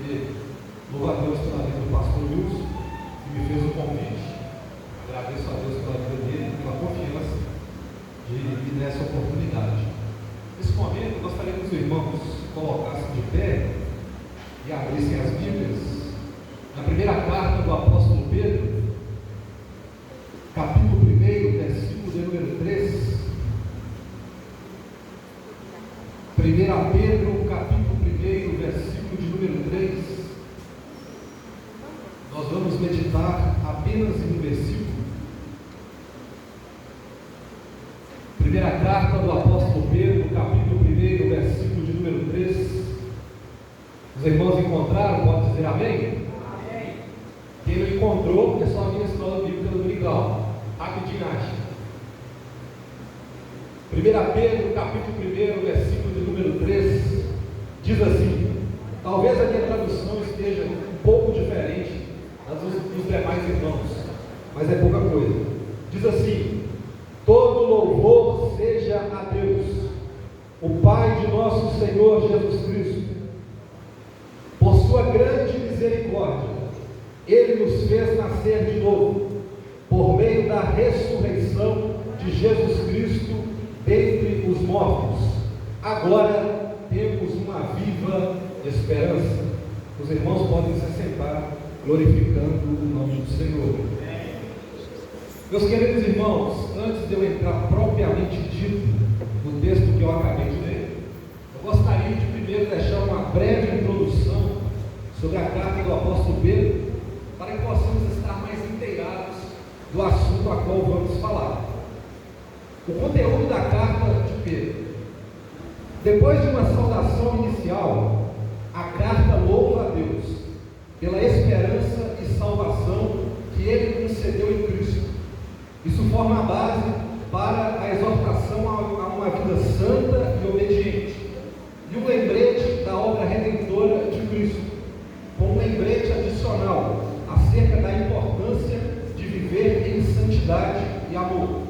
E louvo a Deus pela vida do pastor Wilson, que me fez o convite. Agradeço a Deus pela vida dele, pela confiança de me dar essa oportunidade. Nesse momento, eu gostaria que os irmãos colocassem de pé e abrissem as Bíblias na primeira carta do apóstolo Pedro, capítulo 1, versículo de número 3. 1 Pedro, capítulo 1, versículo de número 3. Nós vamos meditar apenas em um versículo. Primeira carta do apóstolo Pedro, capítulo 1, versículo de número 3. Os irmãos encontraram? Pode dizer amém? Amém. Quem não encontrou, é só a minha escola bíblica dominical. Rapidinho, acha. 1 Pedro, capítulo 1, versículo de número 3, diz assim: talvez a minha tradução esteja um pouco diferente das dos demais irmãos, mas é pouca coisa. Diz assim: todo louvor seja a Deus, o Pai de nosso Senhor Jesus Cristo. Por sua grande misericórdia, Ele nos fez nascer de novo, por meio da ressurreição de Jesus Cristo dentre os mortos. Agora temos uma viva esperança. Os irmãos podem se sentar, glorificando o nome do Senhor. Meus queridos irmãos, antes de eu entrar propriamente dito no texto que eu acabei de ler, eu gostaria de primeiro deixar uma breve introdução sobre a carta do apóstolo Pedro, para que possamos estar mais inteirados do assunto a qual vamos falar. O conteúdo da carta de Pedro. Depois de uma saudação inicial, a carta louva a Deus pela esperança e salvação que Ele concedeu em Cristo. Isso forma a base para a exortação a uma vida santa e obediente, e um lembrete da obra redentora de Cristo, com um lembrete adicional acerca da importância de viver em santidade e amor.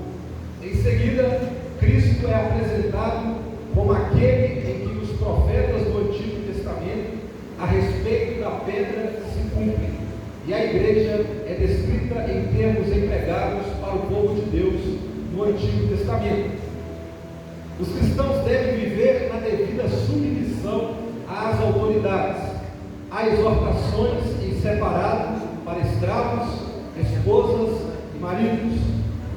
Em seguida, Cristo é apresentado como aquele em que os profetas do Antigo Testamento a respeito da pedra se cumprem, e a igreja é descrita em termos empregados para o povo de Deus no Antigo Testamento. Os cristãos devem viver na devida submissão às autoridades. Há exortações em separado para escravos, esposas e maridos.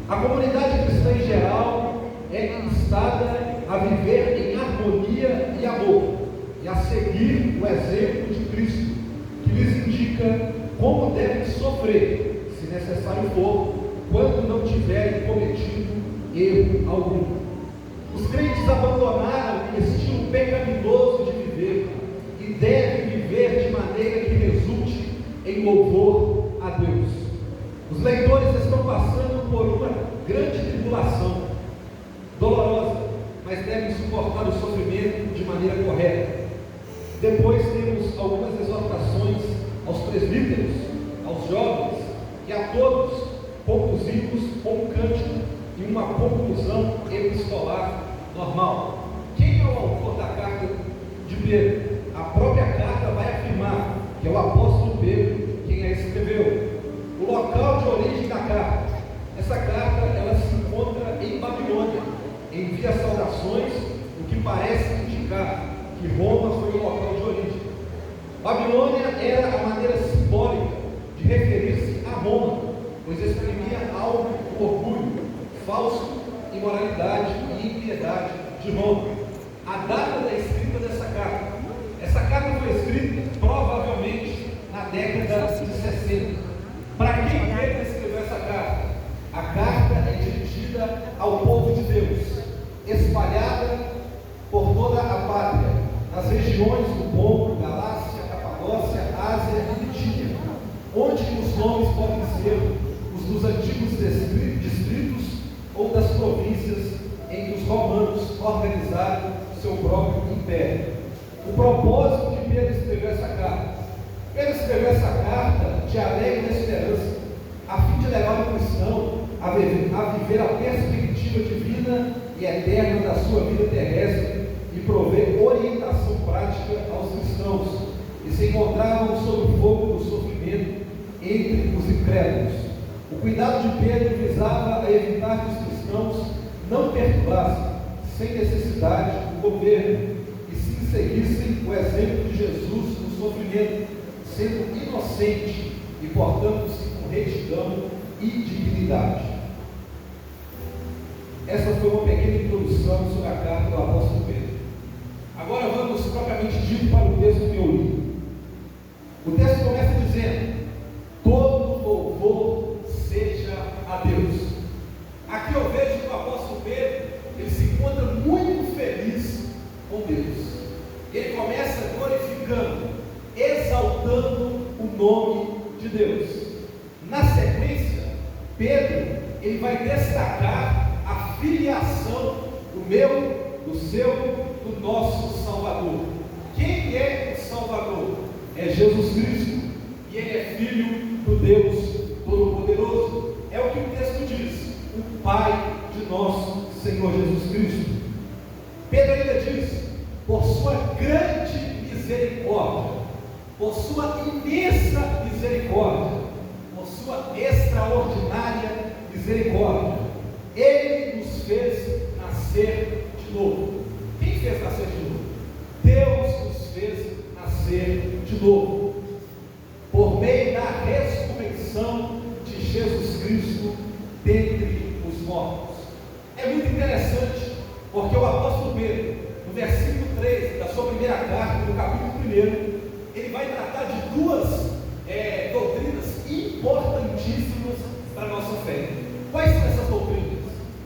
A comunidade cristã em geral é instada a viver em harmonia e amor, e a seguir o exemplo de Cristo, que lhes indica como devem sofrer, se necessário for, quando não tiverem cometido erro algum. Os crentes abandonaram o estilo pecaminoso de viver e devem viver de maneira que resulte em louvor a Deus. Os leitores estão passando por uma grande tribulação, dolorosa, mas devem suportar o sofrimento de maneira correta. Depois temos algumas exortações aos presbíteros, aos jovens e a todos, conduzidos com um cântico e uma conclusão epistolar normal. Quem é o autor da carta de Pedro? A própria carta vai afirmar que é o apóstolo Pedro quem a escreveu. O local de origem da carta. Essa carta ela se encontra em Babilônia. Envia saudações, o que parece indicar que Roma foi o local de origem. Babilônia era a maneira simbólica de referir-se a Roma, pois exprimia algo do orgulho, falso, imoralidade e impiedade de Roma. A data da escrita dessa carta. Essa carta foi escrita provavelmente na década de 60. Para quem Pedro escreveu essa carta? A carta é dirigida ao povo de Deus, espalhada por toda a pátria, nas regiões do Ponto, Galácia, Capadócia, Ásia e Bitínia, onde os nomes podem ser os dos antigos distritos ou das províncias em que os romanos organizaram seu próprio império. O propósito de Pedro escrever essa carta. Pedro escreveu essa carta de alegre esperança, a fim de levar o cristão a viver a perspectiva divina e eterna da sua vida terrestre e prover orientação prática se encontravam sob o fogo do sofrimento entre os incrédulos. O cuidado de Pedro visava a evitar que os cristãos não perturbassem, sem necessidade, o governo, e sim seguissem o exemplo de Jesus no sofrimento, sendo inocente e portando-se com retidão e dignidade. Essa foi uma pequena introdução sobre a carta do apóstolo Pedro. Agora vamos propriamente dito para o texto que eu li. O texto começa dizendo: todo louvor seja a Deus. Aqui eu vejo que o apóstolo Pedro, ele se encontra muito feliz com Deus. Ele começa glorificando, exaltando o nome de Deus. Na sequência, Pedro, ele vai destacar a filiação do meu, do seu, do nosso Salvador. Quem é o Salvador? É Jesus Cristo, e ele é filho do Deus Todo-Poderoso. É o que o texto diz, o Pai de nosso Senhor Jesus Cristo. Pedro ainda diz: por sua grande misericórdia, por sua imensa misericórdia, por sua extraordinária misericórdia, ele nos fez nascer de novo. Quem fez nascer de novo? Deus nos fez nascer de novo, por meio da ressurreição de Jesus Cristo dentre os mortos. É muito interessante, porque o apóstolo Pedro, no versículo 3 da sua primeira carta, no capítulo 1, ele vai tratar de duas doutrinas importantíssimas para a nossa fé. Quais são essas doutrinas?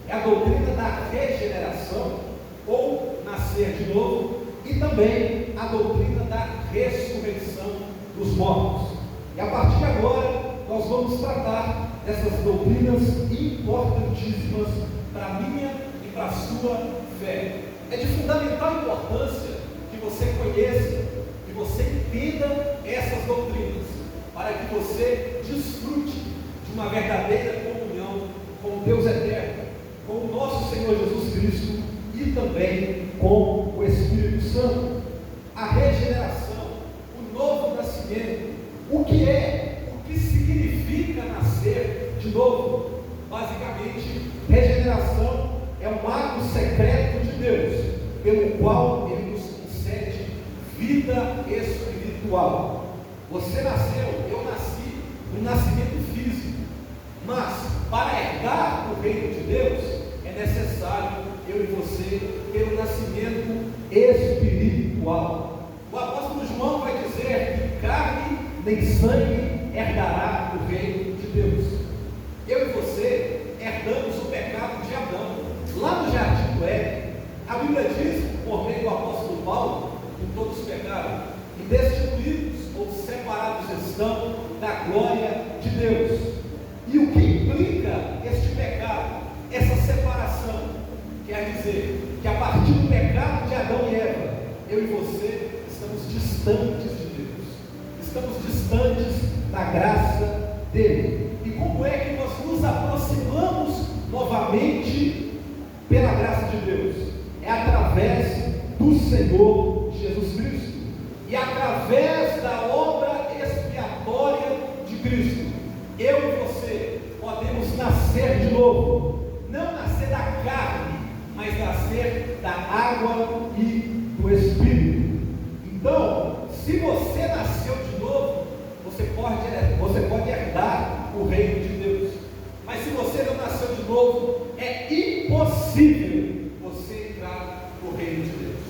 É a doutrina da regeneração, ou nascer de novo, e também a doutrina da ressurreição dos mortos. E a partir de agora, nós vamos tratar dessas doutrinas importantíssimas para a minha e para a sua fé. É de fundamental importância que você conheça, que você entenda essas doutrinas, para que você desfrute de uma verdadeira comunhão com Deus eterno, com o nosso Senhor Jesus Cristo e também com o Espírito Santo. A regeneração, o novo nascimento, o que é, o que significa nascer de novo? Basicamente, regeneração é um ato secreto de Deus, pelo qual Ele nos concede vida espiritual. Você nasceu, eu nasci, um nascimento físico, mas para herdar o reino de Deus, é necessário eu e você ter um nascimento espiritual. O apóstolo João vai dizer que carne nem sangue herdará o reino de Deus. Eu e você herdamos o pecado de Adão. Lá no jardim do Éden, a Bíblia diz, por meio do apóstolo Paulo, que todos pecaram e destituídos ou separados estão da glória de Deus. E o que implica este pecado, essa separação? Quer dizer que a partir do pecado de Adão e Eva, eu e você estamos distantes de Deus, estamos distantes da graça dele. E como é que nós nos aproximamos novamente pela graça de Deus? É através do Senhor Jesus Cristo, e através da obra expiatória de Cristo, eu e você podemos nascer de novo, não nascer da carne, mas nascer da água e do Espírito. Então, se você nasceu de novo, você pode herdar o reino de Deus. Mas se você não nasceu de novo, é impossível você entrar no reino de Deus.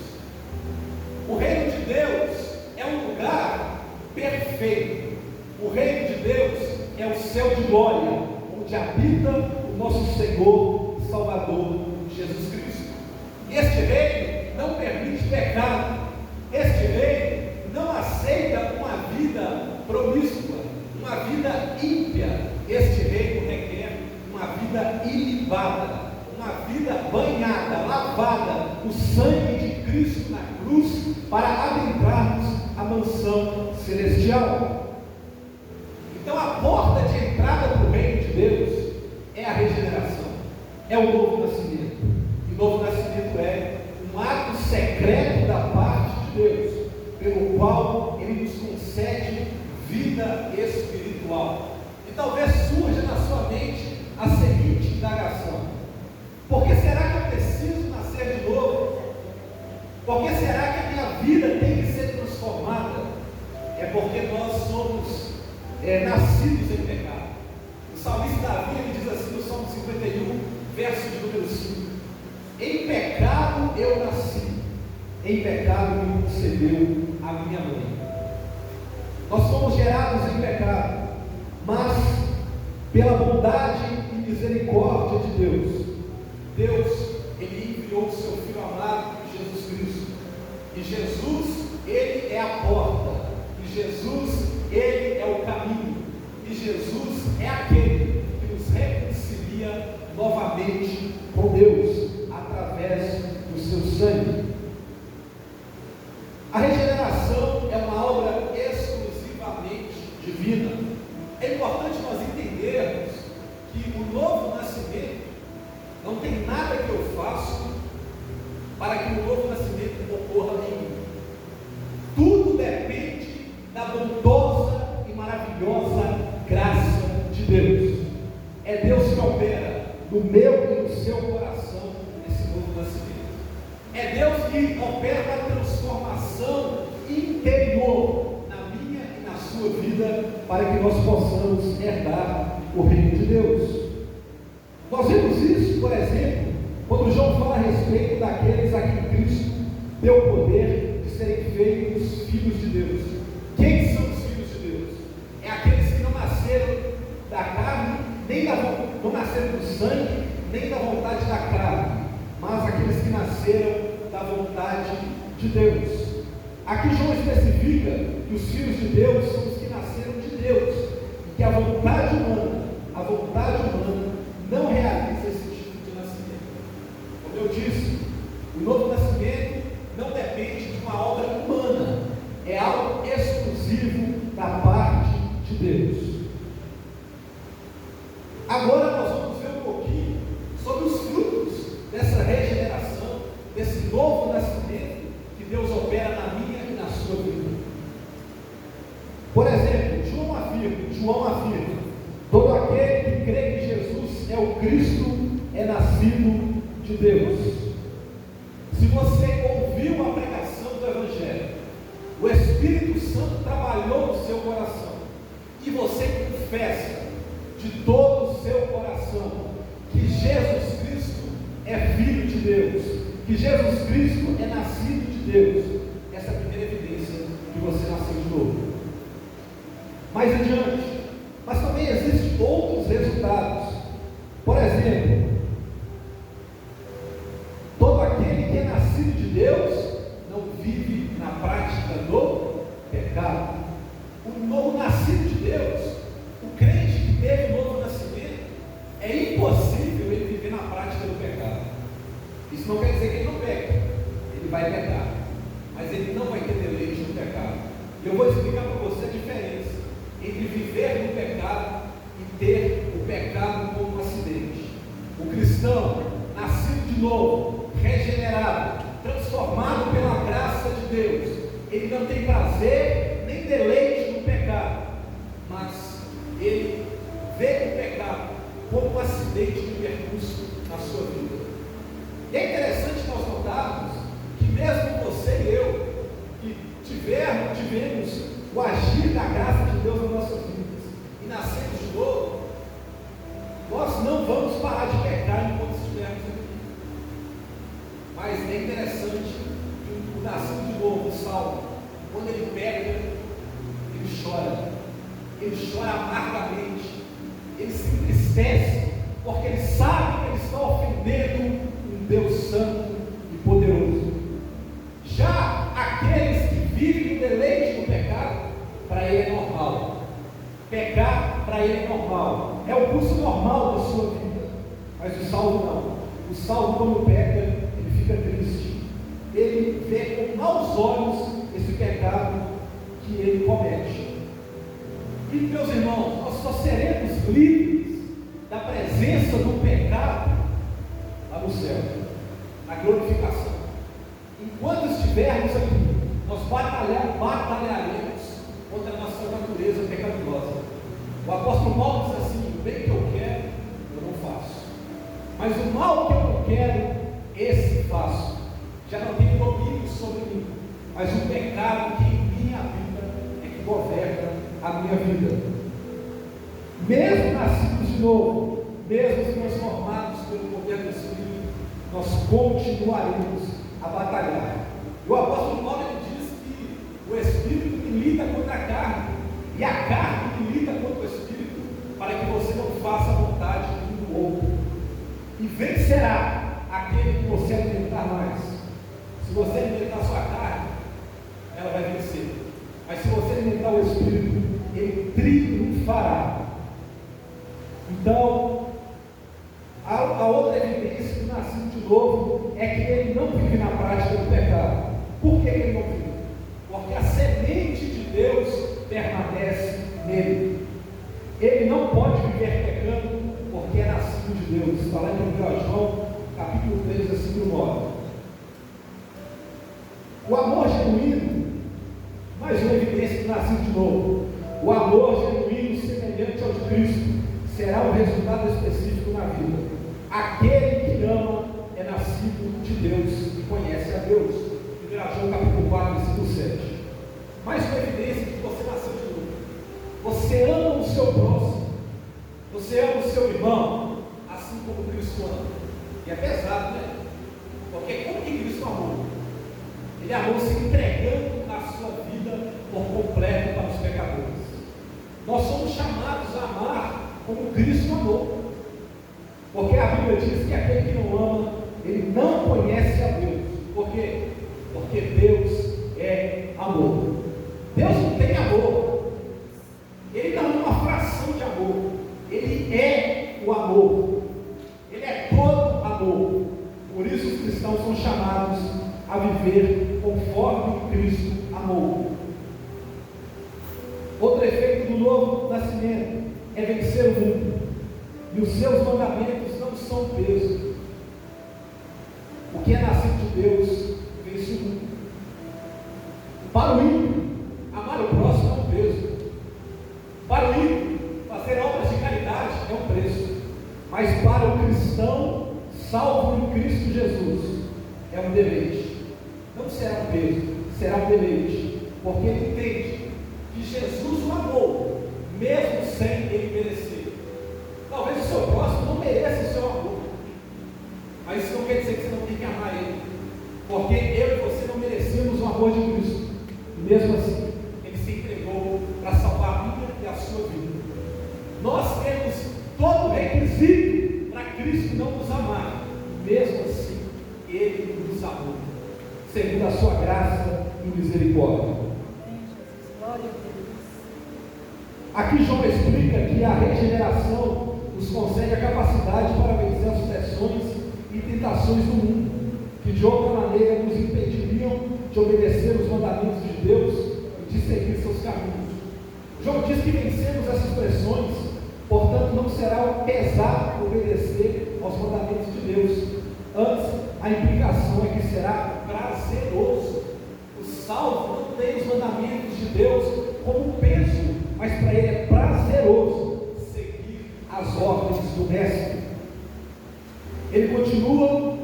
O reino de Deus é um lugar perfeito. O reino de Deus é o céu de glória, onde habita o nosso Senhor e Salvador Jesus Cristo. E este reino não permite pecado. Este reino não aceita uma vida promíscua, uma vida ímpia. Este reino requer uma vida ilibada, uma vida banhada, lavada no sangue de Cristo na cruz, para adentrarmos a mansão celestial. Então a porta de entrada para o reino de Deus é a regeneração, é o novo nascimento. E o novo nascimento é um ato secreto da parte de Deus, pelo qual Ele nos concede vida espiritual. E talvez surja na sua mente a seguinte indagação: por que será que eu preciso nascer de novo? Por que será que a minha vida tem que ser transformada? É porque nós somos nascidos em pecado. O salmista Davi, ele diz assim no Salmo 51, verso de número 5: em pecado eu nasci, em pecado me concebeu a minha mãe. Nós fomos gerados em pecado, mas pela bondade e misericórdia de Deus, ele enviou o seu Filho amado, Jesus Cristo. E Jesus, ele é a porta. E Jesus, ele é o caminho. E Jesus é aquele que nos reconcilia novamente com Deus, através do seu sangue. A regeneração é uma obra exclusivamente divina. É importante nós entendermos que o novo nascimento não tem nada que eu faço para que o novo nascimento ocorra em mim. Tudo depende da bondosa e maravilhosa graça de Deus. É Deus que opera no meu e no seu coração esse novo nascimento. É Deus que opera a transformação interior na minha e na sua vida, para que nós possamos herdar o reino de Deus. Nós vemos isso, por exemplo, quando João fala a respeito daqueles a quem Cristo deu o poder de serem feitos filhos de Deus. Quem são os filhos de Deus? É aqueles que não nasceram da carne, não nasceram do sangue, nem da vontade da carne, mas aqueles que nasceram da vontade de Deus. Aqui João especifica que os filhos de Deus são os que nasceram de Deus, e que a vontade humana não realiza esse tipo de nascimento. Como eu disse, o novo nascimento não depende de uma obra humana, é algo exclusivo da parte de Deus. Agora nós vamos ver um pouquinho sobre os frutos dessa regeneração, desse novo nascimento que Deus opera na minha e na sua vida. Por exemplo, João afirma: todo aquele que crê que Jesus é o Cristo é nascido de Deus. Se você ouviu a pregação do Evangelho, o Espírito Santo trabalhou no seu coração, e você confessa de todo o seu coração que Jesus Cristo é Filho de Deus, que Jesus Cristo é nascido de Deus, essa é a primeira evidência que você nasceu de novo. Mais adiante, mas também existem outros resultados. Por exemplo, todo aquele que é nascido de Deus não vive na prática do pecado. O novo nascido de Deus, o crente que teve o novo nascimento, é impossível ele viver na prática do pecado. Isso não quer dizer que ele não peca, ele vai pecar, mas ele não vai ter deleite no pecado. E eu vou explicar para você a diferença entre viver no pecado e ter o pecado como um acidente. O cristão, nascido de novo, regenerado, transformado pela graça de Deus, ele não tem prazer nem deleite no pecado, mas ele vê o pecado como um acidente de percurso na sua vida. E é interessante nós notarmos que mesmo você e eu, que tivemos o agir da graça de Deus nas nossas vidas e nascemos de novo, nós não vamos parar de pecar enquanto estivermos aqui. Mas é interessante que o nascido de novo, o salvo, quando ele peca, ele chora amargamente, ele se entristece, porque ele sabe que ele está ofendendo um Deus santo e poderoso. Já aqueles que vivem no deleite do pecado, para ele é normal. Pecar para ele é normal, é o curso normal da sua vida. Mas o salvo não. O salvo, quando peca, ele fica triste. Ele vê com maus olhos esse pecado que ele comete. E meus irmãos, nós só seremos livres da presença do pecado lá no céu, na glorificação. Enquanto estivermos aqui, nós batalharemos contra a nossa natureza pecaminosa. O apóstolo Paulo diz assim: o bem que eu quero, eu não faço, mas o mal que eu não quero, esse faço. Já não tem domínio sobre mim, mas o pecado que em minha vida é que governa a minha vida. Mesmo nascidos de novo, mesmo transformados pelo poder do Espírito, nós continuaremos a batalhar. E o apóstolo Paulo diz que o Espírito milita contra a carne, e a carne milita contra o Espírito, para que você não faça a vontade um do outro. E vencerá aquele que você alimentar mais. Se você alimentar a sua carne, ela vai vencer. Mas se você alimentar o Espírito, ele triunfará. Então, a outra evidência do nascido de novo é que ele não vive na prática do pecado. Por que ele não vive? Porque a semente de Deus permanece nele. Ele não pode viver pecando porque é nascido de Deus. Está lá em 1 João, capítulo 3, versículo 9. O amor genuíno, mais uma evidência do nascido de novo. O amor genuíno, semelhante ao de Cristo, será um resultado específico na vida. Aquele que ama é nascido de Deus e conhece a Deus. 1 João capítulo 4, versículo 7. Mais uma evidência de que você nasceu de novo. Você ama o seu próximo. Você ama o seu irmão, assim como Cristo ama. E é pesado, né? Porque como que Cristo amou? Ele amou se entregando a sua vida por completo para os pecadores. Nós somos chamados a amar como Cristo amou. Porque a Bíblia diz que aquele que não ama, ele não conhece a Deus. Por quê? Porque Deus é amor. Deus não tem amor. Ele não é uma fração de amor. Ele é o amor. Ele é todo amor. Por isso os cristãos são chamados a viver conforme Cristo amou. Outro efeito do novo nascimento é vencer o mundo. E os seus mandamentos não são peso. O que é nascido de Deus vence o mundo. Para o ímpio, amar o próximo é um peso. Para o ímpio, fazer obras de caridade é um preço. Mas para o cristão, salvo em Cristo Jesus, é um deleite. Não será um peso, será um deleite. Porque ele entende que Jesus o amou, mesmo sem ele merecer. Talvez o seu próximo não mereça o seu amor, mas isso não quer dizer que você não tem que amar ele, porque eu e você não merecemos o amor de Cristo, e mesmo assim, ele se entregou para salvar a minha e a sua vida. Nós temos todo o requisito para Cristo não nos amar, mesmo assim, ele nos amou, segundo a sua graça e misericórdia. Aqui João explica que a regeneração nos concede a capacidade para vencer as pressões e tentações do mundo, que de outra maneira nos impediriam de obedecer os mandamentos de Deus e de seguir seus caminhos. João diz que vencemos essas pressões, portanto não será pesado obedecer aos mandamentos de Deus. Antes, a implicação é que será prazeroso. O salvo não tem os mandamentos de Deus como peso, mas para ele é prazeroso seguir as ordens do Mestre. Ele continua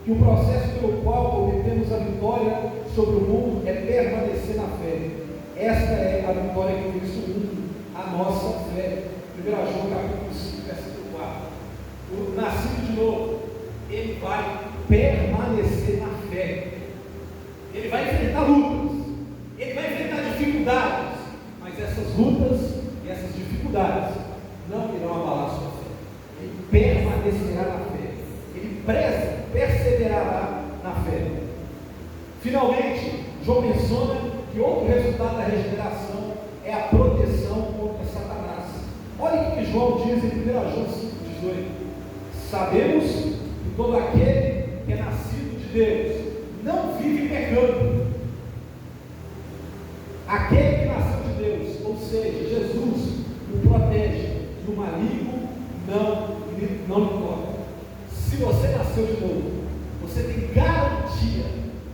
que o processo pelo qual obtemos a vitória sobre o mundo é permanecer na fé. Esta é a vitória que vence o mundo, a nossa fé. 1 João capítulo 5, versículo 4. O nascido de novo, ele vai permanecer na fé. Ele vai enfrentar lutas, ele vai enfrentar dificuldades, mas essas lutas e essas dificuldades não irão abalar a sua fé. Ele permanecerá na fé, ele perseverará na fé. Finalmente, João menciona que outro resultado da regeneração é a proteção contra Satanás. Olha o que João diz em 1 João 5,18. Sabemos que todo aquele que é nascido de Deus não vive pecando. Aquele que nasceu de Deus, ou seja, Jesus, o protege do maligno, não lhe toca. Se você nasceu de novo, você tem garantia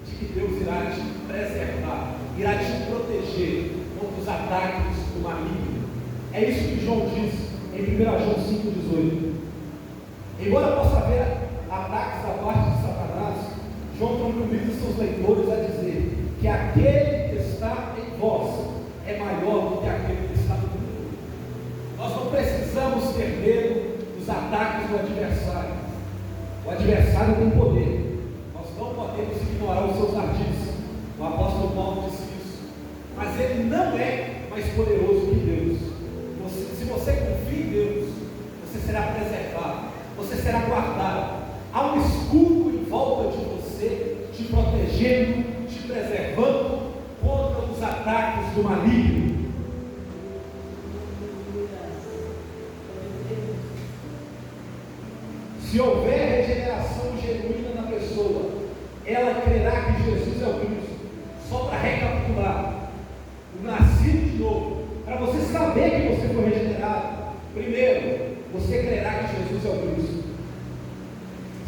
de que Deus irá te preservar, irá te proteger contra os ataques do maligno. É isso que João diz em 1 João 5,18. Embora possa haver ataques da parte de Satanás, João tranquiliza seus leitores a dizer que aquele que está em vós é maior do que aquele que está no mundo. Nós não precisamos ter medo dos ataques do adversário. O adversário tem poder. Nós não podemos ignorar os seus ardis. O apóstolo Paulo disse isso. Mas ele não é mais poderoso que Deus. Se você confia em Deus, você será preservado, você será guardado. Há um escudo em volta de você, te protegendo, te preservando contra os ataques do maligno. Se houver regeneração genuína na pessoa, ela crerá que Jesus é o Cristo. Só para recapitular, o nascido de novo, para você saber que você foi regenerado, primeiro, você crerá que Jesus é o Cristo.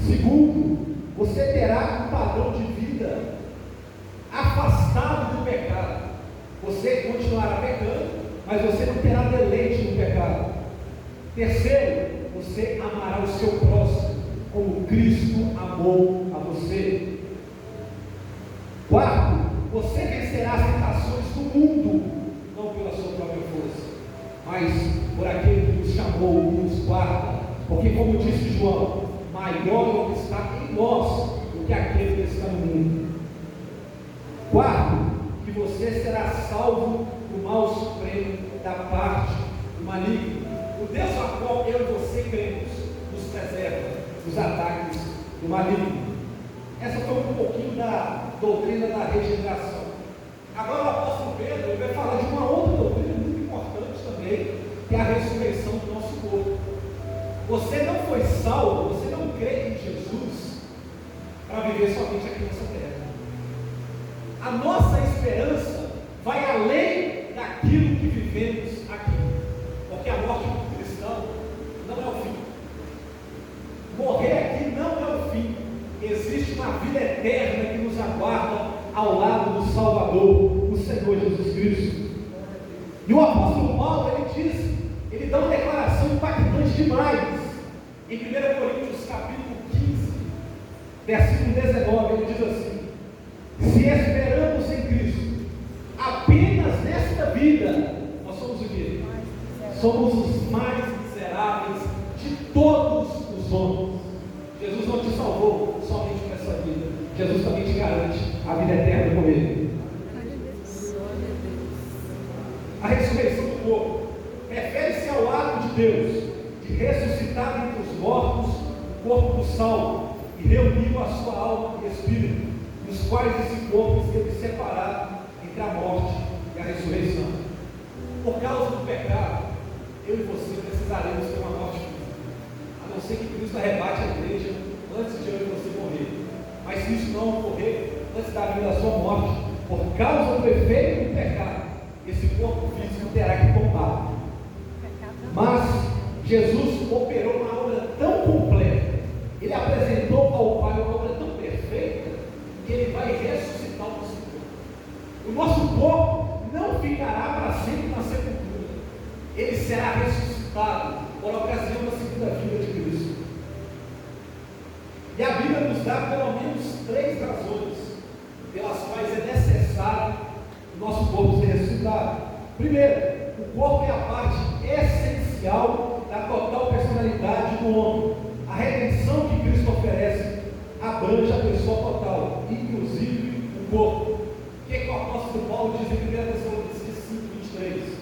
Segundo, você terá um padrão de vida afastado do pecado. Você continuará pecando, mas você não terá deleite no pecado. Terceiro, você amará o seu próximo como Cristo amou a você. Quarto, você vencerá as tentações do mundo, não pela sua própria força, mas por aquele que nos chamou e nos guarda. Porque, como disse João, maior é o que está em nós do que aquele que está no mundo. Quarto, que você será salvo do mal supremo da parte do maligno. O Deus a qual eu e você cremos nos preserva dos ataques do maligno. Essa foi um pouquinho da doutrina da regeneração. Agora o apóstolo Pedro vai falar de uma outra doutrina muito importante também, que é a ressurreição do nosso corpo. Você não foi salvo, você não crê em Jesus para viver somente aqui nessa terra. A nossa esperança vai além daquilo que vivemos aqui, porque a morte do cristão não é o fim. Morrer aqui não é o fim. Existe uma vida eterna que nos aguarda ao lado do Salvador, o Senhor Jesus Cristo. E o apóstolo Paulo, ele dá uma declaração impactante demais. Em 1 Coríntios capítulo 15, versículo 19, ele diz assim: se esperamos em Cristo apenas nesta vida, nós somos o quê? Somos os mais miseráveis de todos os homens. Jesus não te salvou somente para essa vida. Jesus também te garante a vida eterna com Ele. A ressurreição do corpo refere-se ao ato de Deus de ressuscitar entre os mortos o corpo do salvo e reuniu a sua alma e espírito, nos quais esse corpo esteve separado entre a morte e a ressurreição. Por causa do pecado, eu e você precisaremos ter uma morte física, a não ser que Cristo arrebate a igreja antes de eu e você morrer. Mas se isso não ocorrer antes da vinda da sua morte, por causa do efeito do pecado, esse corpo físico terá que tombar. Mas Jesus operou uma obra tão completa, Ele apresentou ao Pai uma obra tão perfeita, que Ele vai ressuscitar o nosso corpo. O nosso corpo não ficará para sempre na sepultura. Ele será ressuscitado por ocasião da segunda vinda de Cristo. E a Bíblia nos dá pelo menos 3 razões pelas quais é necessário o nosso corpo ser ressuscitado. Primeiro, o corpo é a parte essencial da total personalidade do homem. A redenção que Cristo oferece abrange a pessoa total, inclusive o corpo. O que o apóstolo Paulo diz em 1 Tessalonicenses 5:23?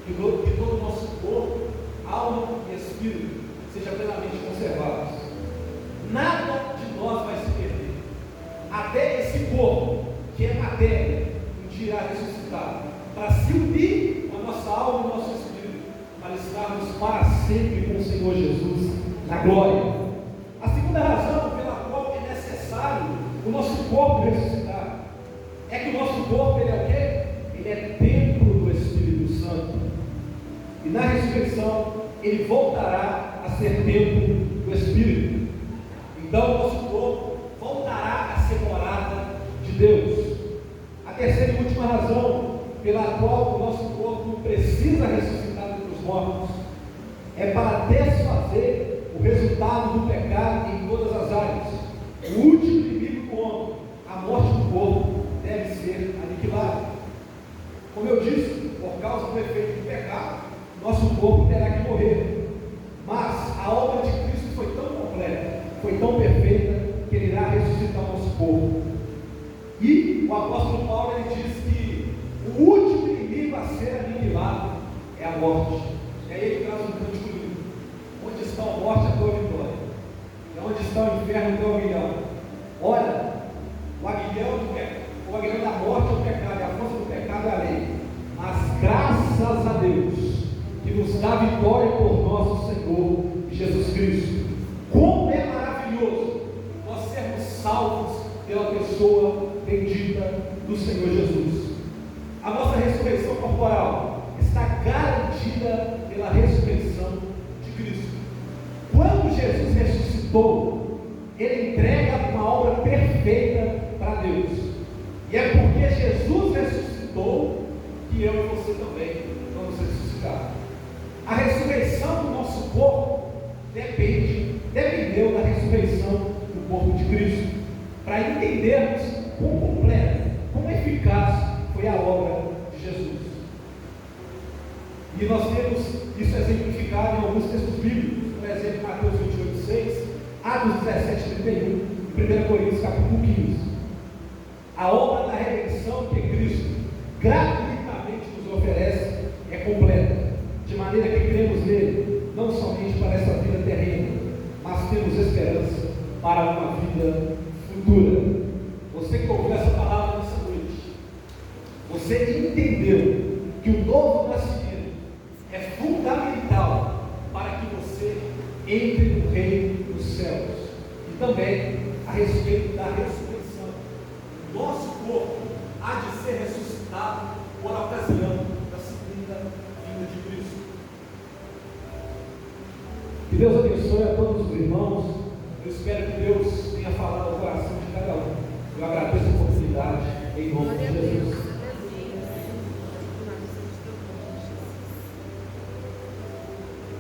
Que todo o nosso corpo, alma e espírito seja plenamente conservados. Nada de nós vai se perder. Até esse corpo, que é matéria, um dia irá ressuscitar, para se unir com a nossa alma e o nosso espírito, para estarmos para sempre com o Senhor Jesus na glória. A segunda razão pela qual é necessário o nosso corpo ressuscitar é que o nosso corpo, ele é o quê? Ele é templo do Espírito Santo. E na ressurreição, ele voltará a ser templo do Espírito. Então o nosso corpo voltará a ser morada de Deus. A terceira e última razão pela qual o nosso corpo precisa ressuscitar dos para desfazer o resultado do pecado em todas as áreas. O último inimigo do homem, a morte do corpo, deve ser aniquilado. Como eu disse, por causa do efeito do pecado, nosso corpo terá que morrer. Mas a obra de Cristo foi tão completa, foi tão perfeita, que Ele irá ressuscitar o nosso corpo. E o apóstolo Paulo ele diz que o último inimigo a ser aniquilado é a morte. E aí ele traz um cântico lindo. Onde está a morte, a tua vitória? E onde está o inferno, o teu aguilhão? Ora, o aguilhão da morte é o pecado, e a força do pecado é a lei. Mas graças a Deus, que nos dá vitória por nosso Senhor Jesus Cristo. Como é maravilhoso nós sermos salvos pela pessoa bendita do Senhor Jesus. A nossa ressurreição corporal está garantida pela ressurreição de Cristo. Quando Jesus ressuscitou, Ele entrega uma obra perfeita para Deus. E é porque Jesus ressuscitou que eu e você também vamos ressuscitar. A ressurreição do nosso corpo dependeu da ressurreição do corpo de Cristo. Para entendermos quão completa, quão eficaz foi a obra de Jesus. E nós temos isso exemplificado em alguns textos bíblicos. Por exemplo, Mateus 28:6, Atos 17:31 e 1 Coríntios capítulo 15. A obra da redenção que Cristo gratuitamente nos oferece é completa, de maneira que cremos nele, não somente para essa vida terrena, mas temos esperança para uma vida futura. Você que ouviu essa palavra nessa noite, você entendeu que o novo nascimento é fundamental para que você entre no reino dos céus. E também a respeito da ressurreição. Nosso corpo há de ser ressuscitado por ocasião da segunda vinda de Cristo. Que Deus abençoe a todos os irmãos. Eu espero que Deus tenha falado ao coração de cada um. Eu agradeço a oportunidade em nome